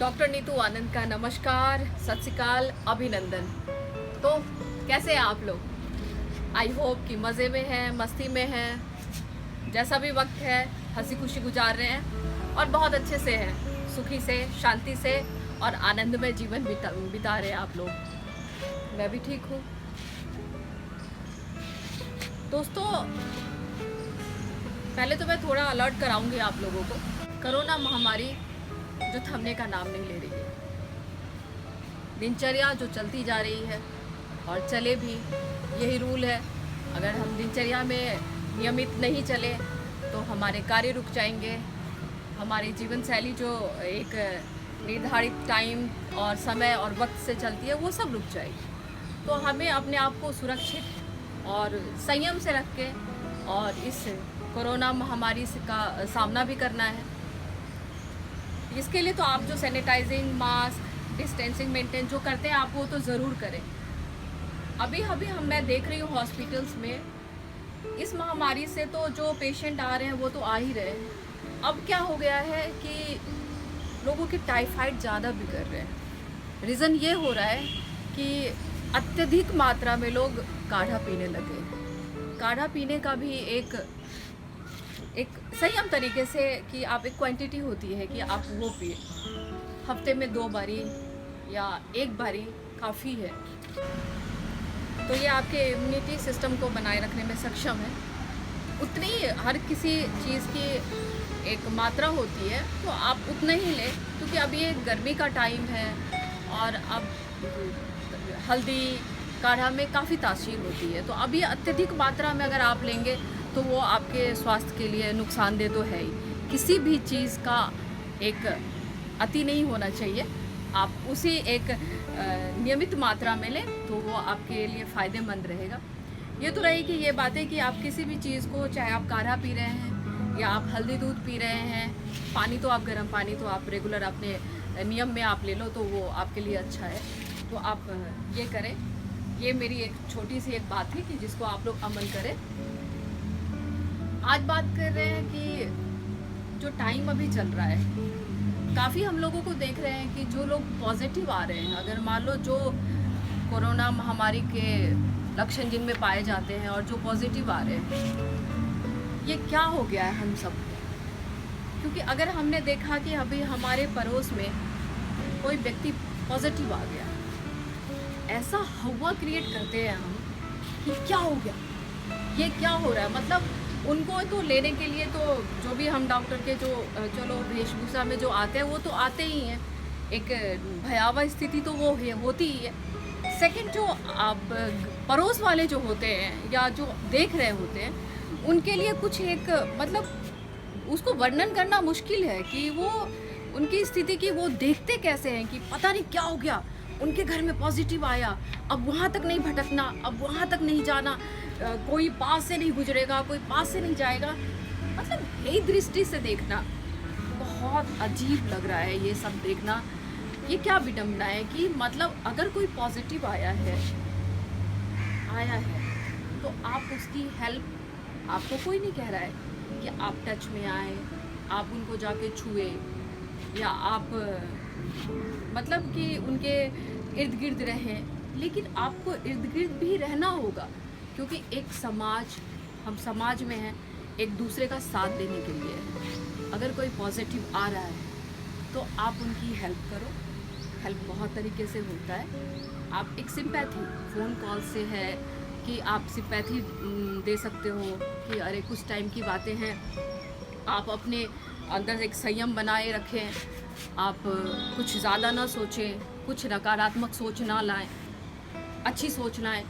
Doctor Neetu आनंद का नमस्कार, सत श्री अकाल, अभिनंदन। तो कैसे हैं आप लोग? आई होप कि मज़े में हैं, मस्ती में हैं, जैसा भी वक्त है हंसी खुशी गुजार रहे हैं और बहुत अच्छे से हैं, सुखी से, शांति से और आनंदमय जीवन बिता रहे हैं आप लोग। मैं भी ठीक हूँ। दोस्तों, पहले तो मैं थोड़ा अलर्ट कराऊंगी आप लोगों को। कोरोना महामारी जो थमने का नाम नहीं ले रही है, दिनचर्या जो चलती जा रही है और चले भी, यही रूल है। अगर हम दिनचर्या में नियमित नहीं चले तो हमारे कार्य रुक जाएंगे, हमारी जीवन शैली जो एक निर्धारित टाइम और समय और वक्त से चलती है वो सब रुक जाएगी। तो हमें अपने आप को सुरक्षित और संयम से रख के और इस कोरोना महामारी का सामना भी करना है। इसके लिए तो आप जो सैनिटाइजिंग, मास्क, डिस्टेंसिंग मेंटेन जो करते हैं आप वो तो ज़रूर करें। अभी मैं देख रही हूँ हॉस्पिटल्स में इस महामारी से तो जो पेशेंट आ रहे हैं वो तो आ ही रहे हैं। अब क्या हो गया है कि लोगों के टाइफाइड ज़्यादा बिगड़ रहे हैं। रीज़न ये हो रहा है कि अत्यधिक मात्रा में लोग काढ़ा पीने लगे। काढ़ा पीने का भी एक संयम तरीके से कि आप एक क्वांटिटी होती है कि आप वो पिए। हफ्ते में 2 बारी या 1 बारी काफ़ी है। तो ये आपके इम्यूनिटी सिस्टम को बनाए रखने में सक्षम है। उतनी हर किसी चीज़ की एक मात्रा होती है तो आप उतना ही लें, क्योंकि अब ये गर्मी का टाइम है और अब हल्दी काढ़ा में काफ़ी तासीर होती है। तो अब ये अत्यधिक मात्रा में अगर आप लेंगे तो वो आपके स्वास्थ्य के लिए नुकसानदेह तो है ही। किसी भी चीज़ का एक अति नहीं होना चाहिए। आप उसी एक नियमित मात्रा में लें तो वो आपके लिए फ़ायदेमंद रहेगा। ये तो रही कि ये बातें कि आप किसी भी चीज़ को, चाहे आप काढ़ा पी रहे हैं या आप हल्दी दूध पी रहे हैं, पानी तो आप गर्म पानी तो आप रेगुलर अपने नियम में आप ले लो तो वो आपके लिए अच्छा है। तो आप ये करें। ये मेरी एक छोटी सी एक बात है कि जिसको आप लोग अमल करें। आज बात कर रहे हैं कि जो टाइम अभी चल रहा है, काफ़ी हम लोगों को देख रहे हैं कि जो लोग पॉजिटिव आ रहे हैं, अगर मान लो जो कोरोना महामारी के लक्षण जिनमें पाए जाते हैं और जो पॉजिटिव आ रहे हैं, ये क्या हो गया है हम सब? क्योंकि अगर हमने देखा कि अभी हमारे पड़ोस में कोई व्यक्ति पॉजिटिव आ गया, ऐसा हवा क्रिएट करते हैं हम कि क्या हो गया, ये क्या हो रहा है। मतलब उनको तो लेने के लिए तो जो भी हम डॉक्टर के जो चलो वेशभूषा में जो आते हैं वो तो आते ही हैं। एक भयावह स्थिति तो वो होती ही है। सेकंड, जो आप पड़ोस वाले जो होते हैं या जो देख रहे होते हैं, उनके लिए कुछ एक मतलब उसको वर्णन करना मुश्किल है कि वो उनकी स्थिति की वो देखते कैसे हैं कि पता नहीं क्या हो गया, उनके घर में पॉजिटिव आया, अब वहाँ तक नहीं भटकना, अब वहाँ तक नहीं जाना, कोई पास से नहीं गुजरेगा, कोई पास से नहीं जाएगा। मतलब एक दृष्टि से देखना बहुत अजीब लग रहा है। ये सब देखना, ये क्या विडंबना है कि मतलब अगर कोई पॉजिटिव आया है तो आप उसकी हेल्प, आपको कोई नहीं कह रहा है कि आप टच में आए, आप उनको जाके छुए या आप मतलब कि उनके इर्द गिर्द रहें, लेकिन आपको इर्द गिर्द भी रहना होगा, क्योंकि एक समाज, हम समाज में हैं, एक दूसरे का साथ देने के लिए। अगर कोई पॉजिटिव आ रहा है तो आप उनकी हेल्प करो। हेल्प बहुत तरीके से होता है। आप एक सिंपैथी फ़ोन कॉल से है कि आप सिंपैथी दे सकते हो कि अरे कुछ टाइम की बातें हैं, आप अपने अंदर एक संयम बनाए रखें, आप कुछ ज़्यादा ना सोचें, कुछ नकारात्मक सोच ना लाएं, अच्छी सोच लाएं।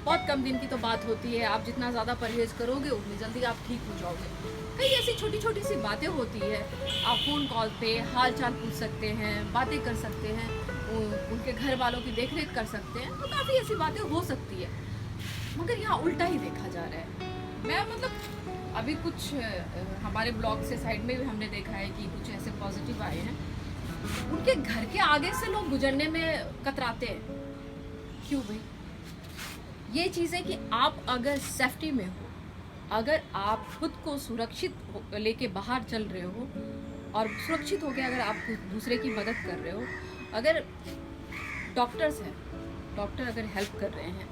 बहुत कम दिन की तो बात होती है, आप जितना ज़्यादा परहेज़ करोगे उतनी जल्दी आप ठीक हो जाओगे। कई ऐसी छोटी छोटी सी बातें होती है, आप फ़ोन कॉल पे हाल चाल पूछ सकते हैं, बातें कर सकते हैं, उनके घर वालों की देख रेख कर सकते हैं। तो काफ़ी ऐसी बातें हो सकती है, मगर यहाँ उल्टा ही देखा जा रहा है। मैं मतलब अभी कुछ हमारे ब्लॉग से साइड में भी हमने देखा है कि कुछ ऐसे पॉजिटिव आए हैं, उनके घर के आगे से लोग गुजरने में कतराते हैं। क्यों भाई? ये चीज़ है कि आप अगर सेफ्टी में हो, अगर आप खुद को सुरक्षित लेके बाहर चल रहे हो और सुरक्षित होकर अगर आप दूसरे की मदद कर रहे हो, अगर डॉक्टर्स हैं, डॉक्टर अगर हेल्प कर रहे हैं,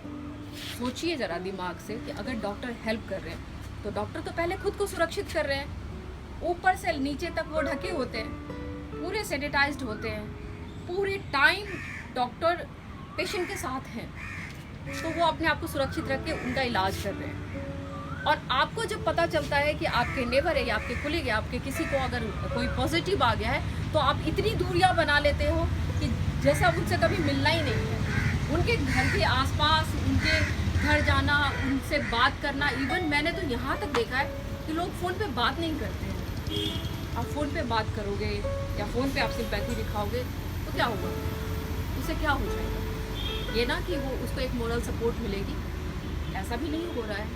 सोचिए ज़रा दिमाग से कि अगर डॉक्टर हेल्प कर रहे हैं तो डॉक्टर तो पहले खुद को सुरक्षित कर रहे हैं, ऊपर से नीचे तक वो ढके होते हैं, पूरे सैनिटाइज्ड होते हैं, पूरे टाइम डॉक्टर पेशेंट के साथ हैं, तो वो अपने आप को सुरक्षित रख के उनका इलाज कर रहे हैं। और आपको जब पता चलता है कि आपके नेबर है या आपके कुलीग है, आपके किसी को अगर कोई पॉजिटिव आ गया है, तो आप इतनी दूरियां बना लेते हो कि जैसा उनसे कभी मिलना ही नहीं है। उनके घर के आसपास, उनके घर जाना, उनसे बात करना, इवन मैंने तो यहाँ तक देखा है कि लोग फ़ोन पे बात नहीं करते हैं। आप फ़ोन पे बात करोगे या फ़ोन पे आप सिंपैथी दिखाओगे तो क्या होगा, उससे क्या हो जाएगा? ये ना कि वो उसको एक मोरल सपोर्ट मिलेगी, ऐसा भी नहीं हो रहा है।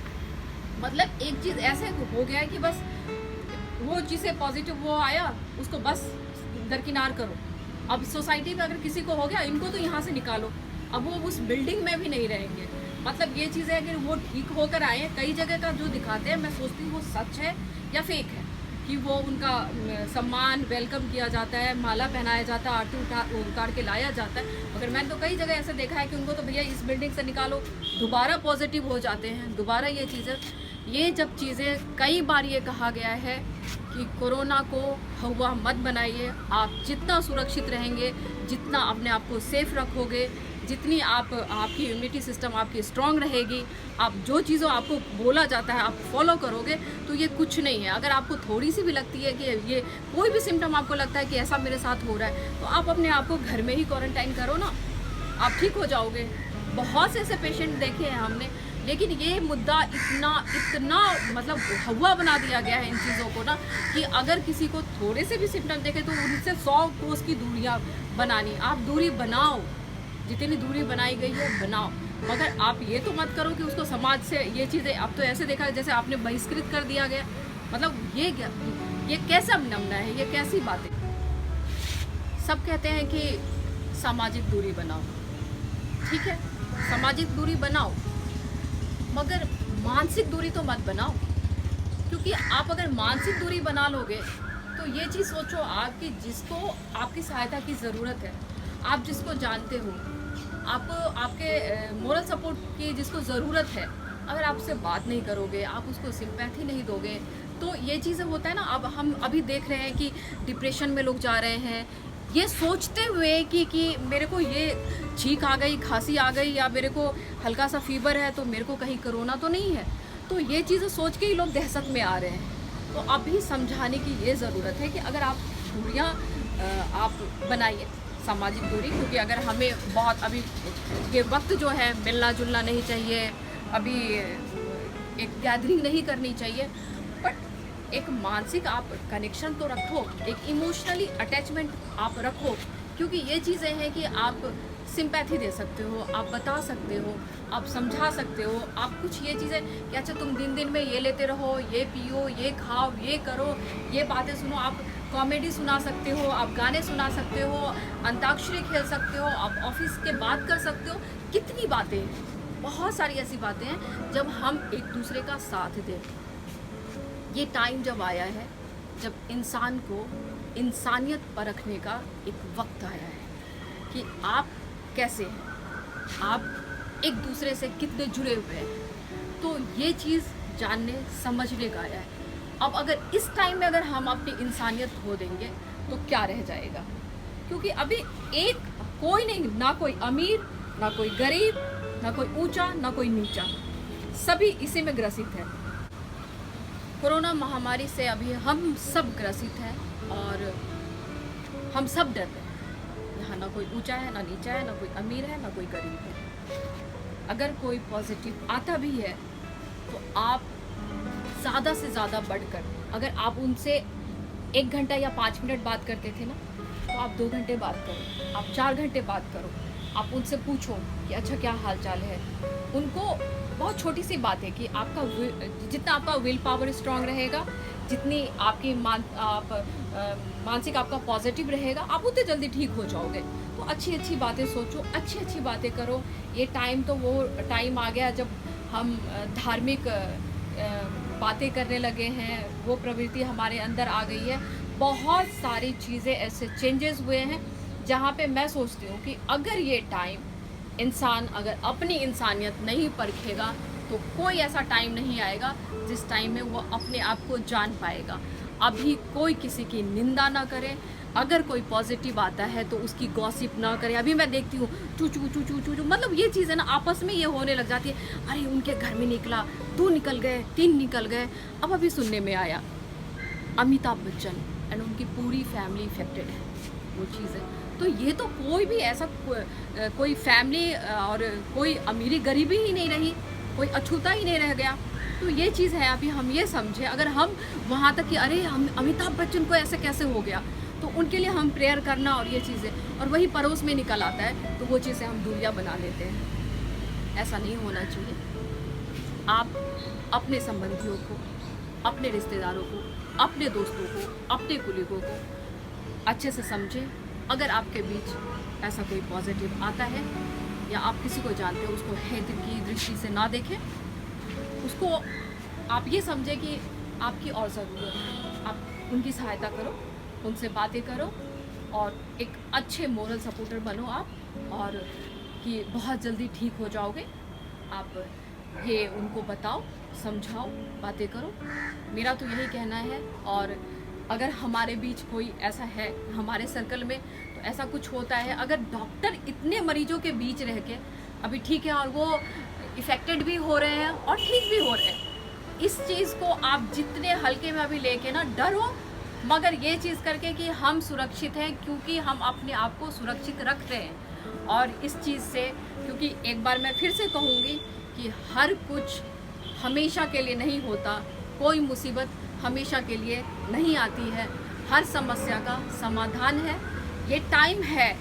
मतलब एक चीज़ ऐसे हो गया है कि बस वो जिसे पॉजिटिव वो आया उसको बस दरकिनार करो। अब सोसाइटी में अगर किसी को हो गया, इनको तो यहाँ से निकालो, अब वो उस बिल्डिंग में भी नहीं रहेंगे। मतलब ये चीज़ है कि वो ठीक होकर आए हैं। कई जगह का जो दिखाते हैं, मैं सोचती हूँ वो सच है या फेक है, कि वो उनका सम्मान वेलकम किया जाता है, माला पहनाया जाता है, आरती उतार के लाया जाता है। मगर मैंने तो कई जगह ऐसे देखा है कि उनको तो भैया इस बिल्डिंग से निकालो, दोबारा पॉजिटिव हो जाते हैं, दोबारा ये चीज़ें। ये जब चीज़ें कई बार ये कहा गया है कि कोरोना को हवा मत बनाइए, आप जितना सुरक्षित रहेंगे, जितना अपने आप को सेफ रखोगे, जितनी आपकी इम्यूनिटी सिस्टम आपकी स्ट्रांग रहेगी, आप जो चीज़ों आपको बोला जाता है आप फॉलो करोगे, तो ये कुछ नहीं है। अगर आपको थोड़ी सी भी लगती है कि ये कोई भी सिम्टम आपको लगता है कि ऐसा मेरे साथ हो रहा है, तो आप अपने आप को घर में ही क्वारंटाइन करो ना, आप ठीक हो जाओगे। बहुत से ऐसे पेशेंट देखे हैं हमने, लेकिन ये मुद्दा इतना मतलब हवा बना दिया गया है इन चीज़ों को ना, कि अगर किसी को थोड़े से भी सिम्टम देखे तो उनसे 100 कोस की दूरियाँ बनानी। आप दूरी बनाओ, जितनी दूरी बनाई गई है बनाओ, मगर आप ये तो मत करो कि उसको समाज से ये चीज़ें, अब तो ऐसे देखा जैसे आपने बहिष्कृत कर दिया गया। मतलब ये कैसा नमूना है, ये कैसी बातें। सब कहते हैं कि सामाजिक दूरी बनाओ, ठीक है, सामाजिक दूरी बनाओ, मगर मानसिक दूरी तो मत बनाओ। क्योंकि आप अगर मानसिक दूरी बना लोगे तो ये चीज़ सोचो, आपकी जिसको आपकी सहायता की ज़रूरत है, आप जिसको जानते हो, आपको आपके मोरल सपोर्ट की जिसको ज़रूरत है, अगर आप उससे बात नहीं करोगे, आप उसको सिंपैथी नहीं दोगे, तो ये चीज़ें होता है ना। अब हम अभी देख रहे हैं कि डिप्रेशन में लोग जा रहे हैं, ये सोचते हुए कि मेरे को ये छींक आ गई, खांसी आ गई, या मेरे को हल्का सा फीवर है तो मेरे को कहीं कोरोना तो नहीं है। तो ये चीज़ें सोच के ही लोग दहशत में आ रहे हैं। तो अभी समझाने की ये ज़रूरत है कि अगर आप दूरियाँ आप बनाइए, सामाजिक दूरी, क्योंकि अगर हमें बहुत अभी ये वक्त जो है मिलना जुलना नहीं चाहिए, अभी एक गैदरिंग नहीं करनी चाहिए, बट एक मानसिक आप कनेक्शन तो रखो, एक इमोशनली अटैचमेंट आप रखो। क्योंकि ये चीज़ें हैं कि आप सिंपैथी दे सकते हो, आप बता सकते हो, आप समझा सकते हो, आप कुछ ये चीज़ें कि अच्छा तुम दिन में ये लेते रहो, ये पियो, ये खाओ, ये करो, ये बातें सुनो, आप कॉमेडी सुना सकते हो, आप गाने सुना सकते हो, अंताक्षरी खेल सकते हो, आप ऑफिस के बात कर सकते हो। कितनी बातें, बहुत सारी ऐसी बातें हैं जब हम एक दूसरे का साथ दें। ये टाइम जब आया है, जब इंसान को इंसानियत परखने का एक वक्त आया है कि आप कैसे हैं, आप एक दूसरे से कितने जुड़े हुए हैं। तो ये चीज़ जानने समझने का आया है। अब अगर इस टाइम में अगर हम अपनी इंसानियत खो देंगे तो क्या रह जाएगा? क्योंकि अभी एक कोई नहीं, ना कोई अमीर, ना कोई गरीब, ना कोई ऊंचा, ना कोई नीचा, सभी इसी में ग्रसित है। कोरोना महामारी से अभी हम सब ग्रसित हैं और हम सब डर रहे हैं। यहाँ ना कोई ऊंचा है, ना नीचा है, ना कोई अमीर है, ना कोई गरीब है। अगर कोई पॉजिटिव आता भी है तो आप ज़्यादा से ज़्यादा बढ़कर, अगर आप उनसे 1 घंटा या 5 मिनट बात करते थे ना, तो आप 2 घंटे बात करो, आप 4 घंटे बात करो, आप उनसे पूछो कि अच्छा क्या हाल चाल है। उनको बहुत छोटी सी बात है कि आपका जितना आपका विल पावर स्ट्रांग रहेगा, जितनी आपकी मानसिक आपका पॉजिटिव रहेगा, आप उतने जल्दी ठीक हो जाओगे। तो अच्छी अच्छी बातें सोचो, अच्छी अच्छी बातें करो। ये टाइम तो वो टाइम आ गया जब हम धार्मिक बातें करने लगे हैं, वो प्रवृत्ति हमारे अंदर आ गई है। बहुत सारी चीज़ें ऐसे चेंजेस हुए हैं जहाँ पे मैं सोचती हूँ कि अगर ये टाइम इंसान अगर अपनी इंसानियत नहीं परखेगा तो कोई ऐसा टाइम नहीं आएगा जिस टाइम में वो अपने आप को जान पाएगा। अभी कोई किसी की निंदा ना करे, अगर कोई पॉजिटिव आता है तो उसकी गॉसिप ना करे। अभी मैं देखती हूँ चू चू चू चू चू चू, मतलब ये चीज़ है ना आपस में ये होने लग जाती है। अरे उनके घर में निकला, 2 निकल गए, 3 निकल गए। अब अभी सुनने में आया अमिताभ बच्चन एंड उनकी पूरी फैमिली इफेक्टेड है, वो चीज़ है। तो ये तो कोई भी ऐसा कोई फैमिली और कोई अमीरी गरीबी ही नहीं रही, कोई अछूता ही नहीं रह गया। तो ये चीज़ है, अभी हम ये समझे, अगर हम वहाँ तक कि अरे हम अमिताभ बच्चन को ऐसे कैसे हो गया, तो उनके लिए हम प्रेयर करना और ये चीज़ें, और वही पड़ोस में निकल आता है तो वो चीज़ें हम दूरियाँ बना लेते हैं। ऐसा नहीं होना चाहिए। आप अपने संबंधियों को, अपने रिश्तेदारों को, अपने दोस्तों को, अपने कुलीगों को अच्छे से समझें। अगर आपके बीच ऐसा कोई पॉजिटिव आता है या आप किसी को जानते हो, उसको हेत की दृष्टि से ना देखें, उसको आप ये समझें कि आपकी और ज़रूरत है, आप उनकी सहायता करो, उनसे बातें करो और एक अच्छे मोरल सपोर्टर बनो आप, और कि बहुत जल्दी ठीक हो जाओगे। आप ये उनको बताओ, समझाओ, बातें करो। मेरा तो यही कहना है। और अगर हमारे बीच कोई ऐसा है, हमारे सर्कल में तो ऐसा कुछ होता है, अगर डॉक्टर इतने मरीजों के बीच रह के अभी ठीक है और वो इफ़ेक्टेड भी हो रहे हैं और ठीक भी हो रहे हैं, इस चीज़ को आप जितने हल्के में अभी लेके ना डरो, मगर ये चीज़ करके कि हम सुरक्षित हैं क्योंकि हम अपने आप को सुरक्षित रख रहे हैं। और इस चीज़ से, क्योंकि एक बार मैं फिर से कहूँगी कि हर कुछ हमेशा के लिए नहीं होता, कोई मुसीबत हमेशा के लिए नहीं आती है, हर समस्या का समाधान है। ये टाइम है,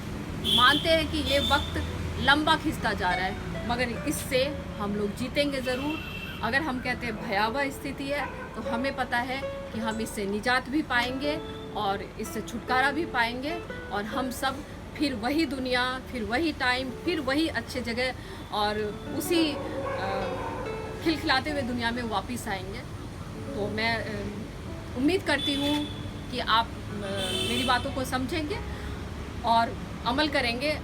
मानते हैं कि ये वक्त लंबा खिंचता जा रहा है, मगर इससे हम लोग जीतेंगे ज़रूर। अगर हम कहते हैं भयावह स्थिति है तो हमें पता है कि हम इससे निजात भी पाएंगे और इससे छुटकारा भी पाएंगे, और हम सब फिर वही दुनिया, फिर वही टाइम, फिर वही अच्छे जगह और उसी खिलखिलाते हुए दुनिया में वापस आएंगे। तो मैं उम्मीद करती हूँ कि आप मेरी बातों को समझेंगे और अमल करेंगे।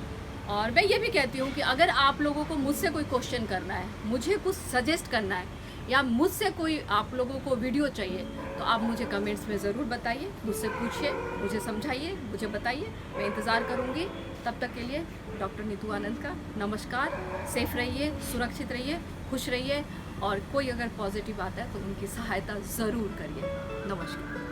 और मैं ये भी कहती हूँ कि अगर आप लोगों को मुझसे कोई क्वेश्चन करना है, मुझे कुछ सजेस्ट करना है, या मुझसे कोई आप लोगों को वीडियो चाहिए, तो आप मुझे कमेंट्स में ज़रूर बताइए, मुझसे पूछिए, मुझे समझाइए, मुझे बताइए, मैं इंतज़ार करूँगी। तब तक के लिए डॉक्टर नीतू आनंद का नमस्कार। सेफ रहिए, सुरक्षित रहिए, खुश रहिए, और कोई अगर पॉजिटिव आता है तो उनकी सहायता ज़रूर करिए। नमस्कार।